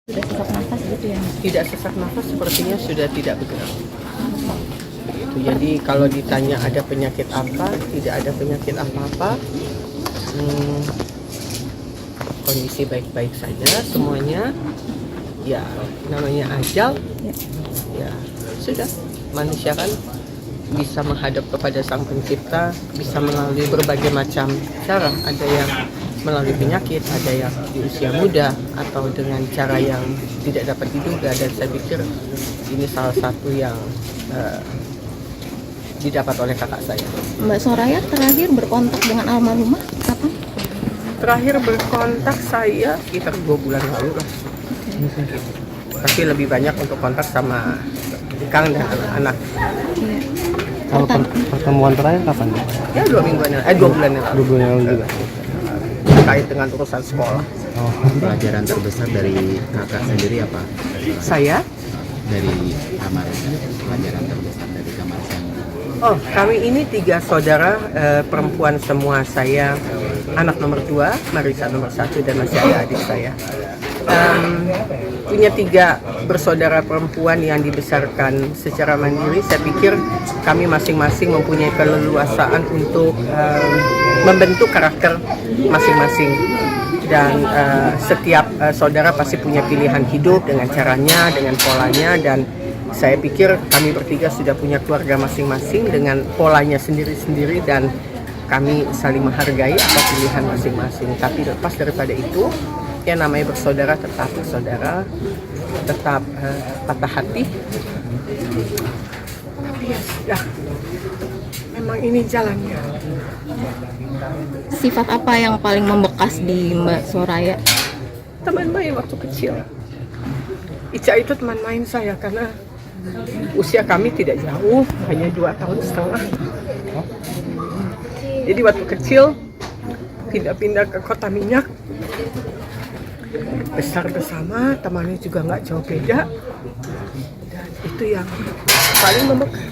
Sudah sesak nafas gitu ya? Tidak sesak nafas, sepertinya sudah tidak bergerak. Itu. Jadi kalau ditanya ada penyakit apa, tidak ada penyakit apa-apa. Kondisi baik-baik saja semuanya. Ya, namanya ajal. Ya, sudah. Manusia kan bisa menghadap kepada Sang Pencipta, bisa melalui berbagai macam cara. Ada yang melalui penyakit, ada yang di usia muda, atau dengan cara yang tidak dapat diduga. Dan saya pikir ini salah satu yang didapat oleh kakak saya. Mbak Soraya terakhir berkontak dengan almarhumah kapan? Terakhir berkontak saya sekitar 2 bulan lalu lah. Tapi lebih banyak untuk kontak sama Kang dan anak-anak. Kalau pertemuan terakhir kapan? Ya 2 mingguan yang 2 bulan yang lalu. 2 bulan yang lalu juga. Terkait dengan urusan sekolah. Oh. Pelajaran terbesar dari kakak sendiri apa? Saya? Dari kamar, pelajaran terbesar dari kamar sendiri. Oh, kami ini 3 saudara perempuan semua. Saya anak nomor 2, Marisa nomor 1, dan masih ada adik saya. Punya 3 bersaudara perempuan yang dibesarkan secara mandiri. Saya pikir kami masing-masing mempunyai keleluasaan untuk membentuk karakter masing-masing. Dan setiap saudara pasti punya pilihan hidup dengan caranya, dengan polanya. Dan saya pikir kami bertiga sudah punya keluarga masing-masing dengan polanya sendiri-sendiri. Dan kami saling menghargai apa pilihan masing-masing. Tapi lepas daripada itu, yang namanya bersaudara tetap bersaudara, tetap patah hati. Tapi ya sudah, memang ini jalannya. Sifat apa yang paling membekas di Mbak Soraya? Teman main waktu kecil. Ica itu teman main saya karena usia kami tidak jauh, hanya 2,5 tahun. Jadi waktu kecil pindah-pindah ke Kota Minyak, besar bersama, temannya juga nggak jauh beda. Dan itu yang paling membekas.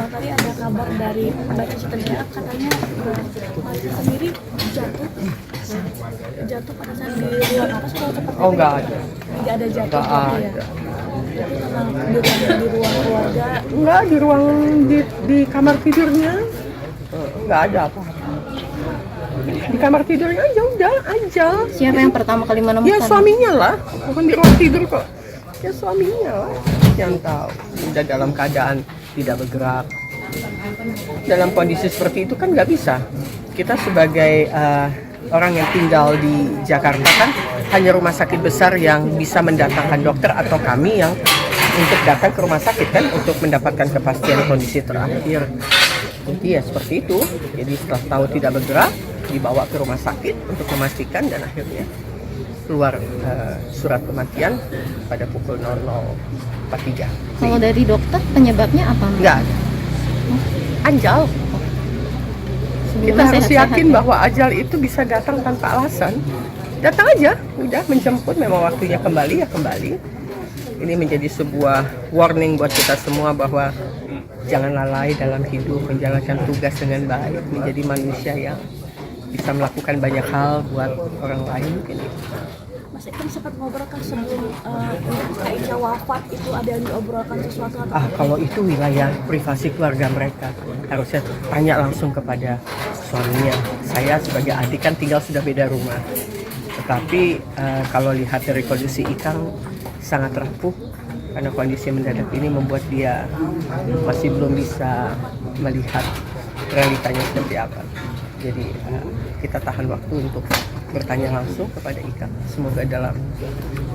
Tadi ada kabar dari baca setempat katanya Marisa sendiri jatuh pada saat di ruang atas kalau seperti Oh, nggak ada. tidak ada jatuh Nggak gitu ya. ada. Itu memang di ruang keluarga. Nggak, di ruang di kamar tidurnya nggak ada apa-apa. Di kamar tidurnya aja udah aja. Siapa yang pertama kali Ya menemukan? suaminya lah, bukan di ruang tidur kok. Ya suaminya lah yang tahu. Udah dalam keadaan tidak bergerak. Dalam kondisi seperti itu kan nggak bisa. Kita sebagai orang yang tinggal di Jakarta kan hanya rumah sakit besar yang bisa mendatangkan dokter, atau kami yang untuk datang ke rumah sakit kan untuk mendapatkan kepastian kondisi terakhir. Jadi ya seperti itu. Jadi setelah tahu tidak bergerak, dibawa ke rumah sakit untuk memastikan, dan akhirnya keluar surat kematian pada pukul 00.43. Kalau dari dokter penyebabnya apa? Mbak? Enggak ada. Ajal. Kita harus sehat-sehat yakin ya? bahwa ajal itu bisa datang tanpa alasan. Datang aja, udah menjemput, memang waktunya kembali ya kembali. Ini menjadi sebuah warning buat kita semua bahwa jangan lalai dalam hidup, menjalankan tugas dengan baik, menjadi manusia yang bisa melakukan banyak hal buat orang lain. Mungkin itu. Mas Ikan sempat ngobrol kan sebelum Kak Ica wafat itu ada yang diobrolkan sesuatu atau Kalau itu wilayah privasi keluarga mereka, harusnya tanya langsung kepada suaminya. Saya sebagai adik kan tinggal sudah beda rumah. Tetapi kalau lihat dari kondisi Ikang sangat rapuh, karena kondisi mendadak ini membuat dia masih belum bisa melihat realitanya seperti apa. Jadi kita tahan waktu untuk bertanya langsung kepada Ika. Semoga dalam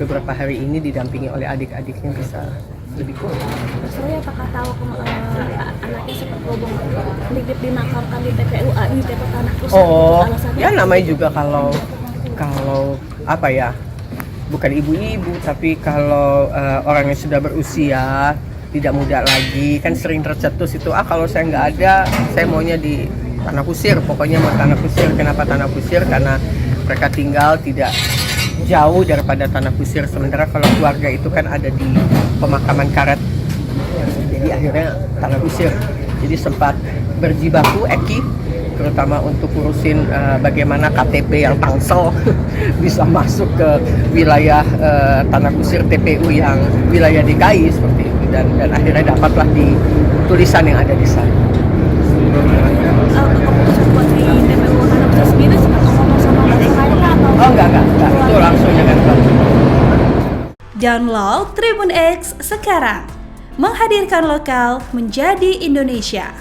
beberapa hari ini didampingi oleh adik-adiknya bisa lebih kuat. Mas Roy apakah tahu anaknya sempat ngomong titip dimakamkan di TPU di TPU Tanah Kusir? Oh, Alasannya ya namanya juga kalau apa ya, bukan ibu-ibu, tapi kalau orang yang sudah berusia tidak muda lagi, kan sering tercetus itu, kalau saya nggak ada, saya maunya di Tanah Kusir, pokoknya mau Tanah Kusir. Kenapa Tanah Kusir? Karena mereka tinggal tidak jauh daripada Tanah Kusir, sementara kalau keluarga itu kan ada di pemakaman karet. Jadi akhirnya Tanah Kusir. Jadi sempat berjibaku Eki terutama untuk urusin bagaimana KTP yang Tangsel bisa masuk ke wilayah tanah kusir TPU yang wilayah DKI seperti itu, dan akhirnya dapatlah di tulisan yang ada di sana. Keputusan buat di TPU Hanapsa sendiri sempat ngomong sama masyarakat atau? Oh enggak, itu langsung dengan Download Tribun X sekarang, menghadirkan lokal menjadi Indonesia.